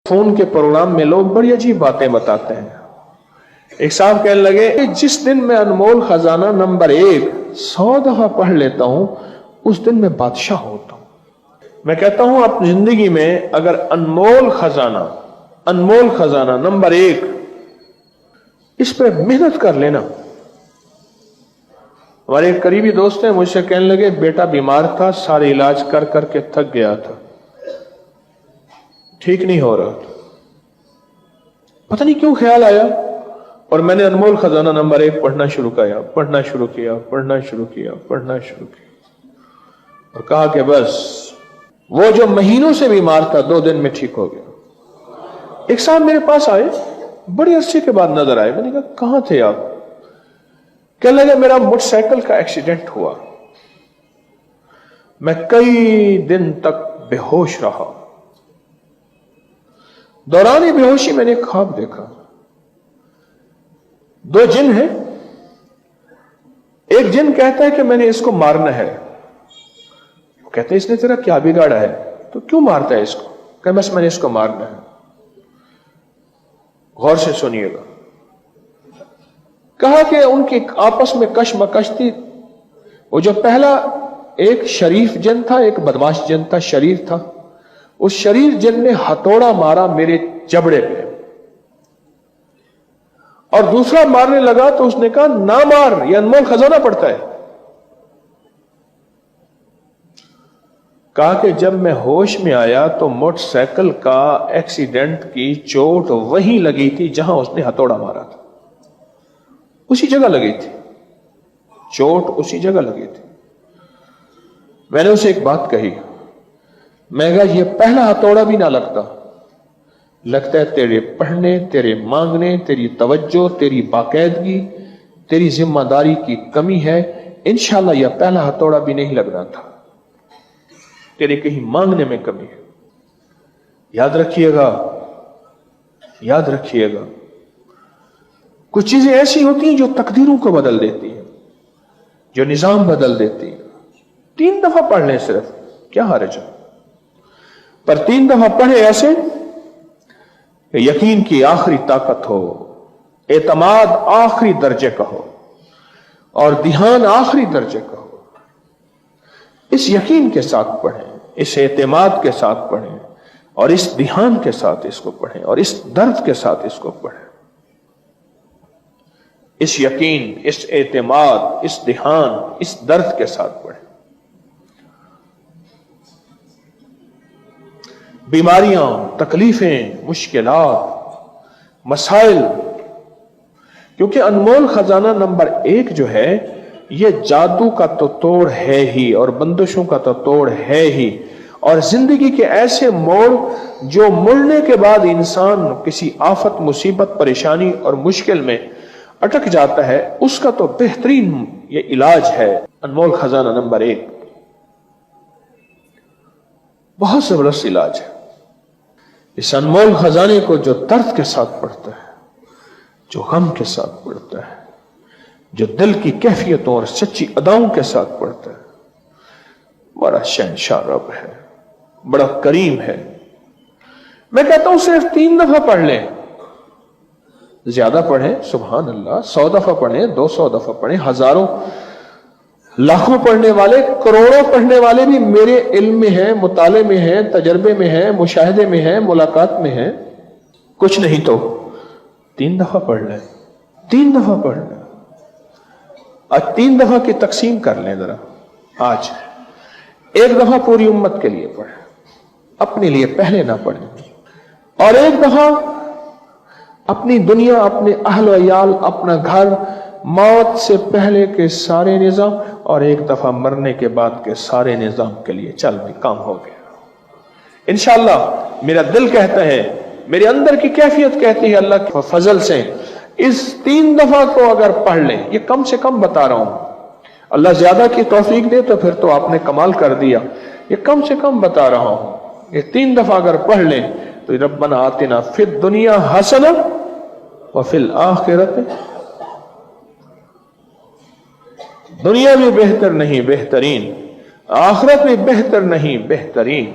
Phone के programme में लोग बड़ी अजीब बातें बताते हैं। एक साहब कहने लगे कि जिस दिन मैं अनमोल खजाना नंबर 1 100 दफा पढ़ लेता हूं उस दिन मैं बादशाह होता हूं। मैं कहता हूं अपनी जिंदगी में अगर अनमोल खजाना नंबर 1 इस पर मेहनत कर लेना। हमारे एक करीबी दोस्त हैं, मुझसे कहने लगे बेटा बीमार था, सारे इलाज कर करके थक गया था, ठीक नहीं हो रहा था, पता नहीं क्यों ख्याल आया और मैंने अनमोल खजाना नंबर 1 पढ़ना शुरू किया और कहा कि बस वो जो महीनों से बीमार था 2 दिन में ठीक हो गया। एक साहब मेरे पास आए, बड़ी अरसे के बाद नजर आए। मैंने कहा कहां थे आप? कहने लगे मेरा मोटरसाइकिल का एक्सीडेंट हुआ, मैं कई दिन तक बेहोश रहा। दौरान बेहोशी मैंने एक ख्वाब देखा, 2 जिन हैं। एक जिन कहता है कि मैंने इसको मारना है। वो कहते हैं इसने तेरा क्या बिगाड़ा है, तो क्यों मारता है इसको? कह बस मैंने इसको मारना है। गौर से सुनिएगा। कहा कि उनकी आपस में कशमकश थी। वो जो पहला एक शरीफ जिन था, एक बदमाश जिन था, शरीर था। उस शरीर जिन ने हथौड़ा मारा मेरे जबड़े पे और दूसरा मारने लगा तो उसने कहा ना मार, ये अनमोल खजाना पड़ता है। कहा कि जब मैं होश में आया तो मोटरसाइकिल का एक्सीडेंट की चोट वहीं लगी थी जहां उसने हथौड़ा मारा था, उसी जगह लगी थी चोट, उसी जगह लगी थी। मैंने उसे एक बात कही, मैं कहा ये पहला हथौड़ा भी ना लगता है तेरे पढ़ने, तेरे मांगने, तेरी तवज्जो, तेरी बाकायदगी, तेरी जिम्मेदारी की कमी है। इंशाल्लाह यह पहला हथौड़ा भी नहीं लगना था, तेरे कहीं मांगने में कमी है। याद रखिएगा कुछ चीजें ऐसी होती हैं जो तकदीरों को बदल देती हैं, जो निजाम बदल देती हैं। 3 दफा पढ़ लें सिर्फ, क्या हर्ज है, पर 3 दफा पढ़े ऐसे यकीन की आखिरी ताकत हो, एतमाद आखिरी दर्जे का हो और ध्यान आखिरी दर्जे का हो। इस यकीन के साथ पढ़ें, इस एतमाद के साथ पढ़ें और इस ध्यान के साथ इसको पढ़ें और इस दर्द के साथ इसको पढ़ें। इस यकीन, इस एतमाद, इस ध्यान, इस दर्द के साथ पढ़ें। बीमारियां, तकलीफें, मुश्किलात, मसाइल, क्योंकि अनमोल खजाना नंबर 1 जो है ये जादू का तो तोड़ है ही और बंदिशों का तो तोड़ है ही, और जिंदगी के ऐसे मोड़ जो मुड़ने के बाद इंसान किसी आफत, मुसीबत, परेशानी और मुश्किल में अटक जाता है, उसका तो बेहतरीन ये इलाज है अनमोल खजाना नंबर 1। बहुत जबरदस्त इलाज है। इस अनमोल खजाने को जो दर्द के साथ पढ़ता है, जो गम के साथ पढ़ता है, जो दिल की कैफियतों और सच्ची अदाओं के साथ पढ़ता है, बड़ा शहंशाह रब है, बड़ा करीम है। मैं कहता हूं सिर्फ 3 दफा पढ़ लें, ज्यादा पढ़ें सुभान अल्लाह, 100 दफा पढ़ें, 200 दफा पढ़ें, हजारों लाखों पढ़ने वाले, करोड़ों पढ़ने वाले भी मेरे इल्म में हैं, मुताले में हैं, तजर्बे में हैं, मुशाहदे में हैं, मुलाकात में हैं। कुछ नहीं तो 3 दफा पढ़ लें, 3 दफा पढ़ लें। आज 3 दफा की तकसीम कर लें जरा। आज 1 दफा पूरी उम्मत के लिए पढ़ें, अपने लिए पहले ना पढ़ें, और 1 दफा अपनी दुनिया, अपने अहल अयाल, अपना घर, मौत से पहले के सारे निजाम, और 1 दफा मरने के बाद के सारे निजाम के लिए चल भी काम हो गया इंशाअल्लाह। मेरा दिल कहता है, मेरे अंदर की कैफियत कहती है, अल्लाह के फजल से इस 3 दफा को अगर पढ़ लें, ये कम से कम बता रहा हूं, अल्लाह ज्यादा की तौफीक दे तो फिर तो आपने कमाल कर दिया। ये कम से कम बता रहा हूं, ये 3 दफा अगर पढ़ लें तो रब्बना आतिना फिद दुनिया हसना व फिल आखिरत, दुनिया में बेहतर नहीं बेहतरीन, आखिरत में बेहतर नहीं बेहतरीन।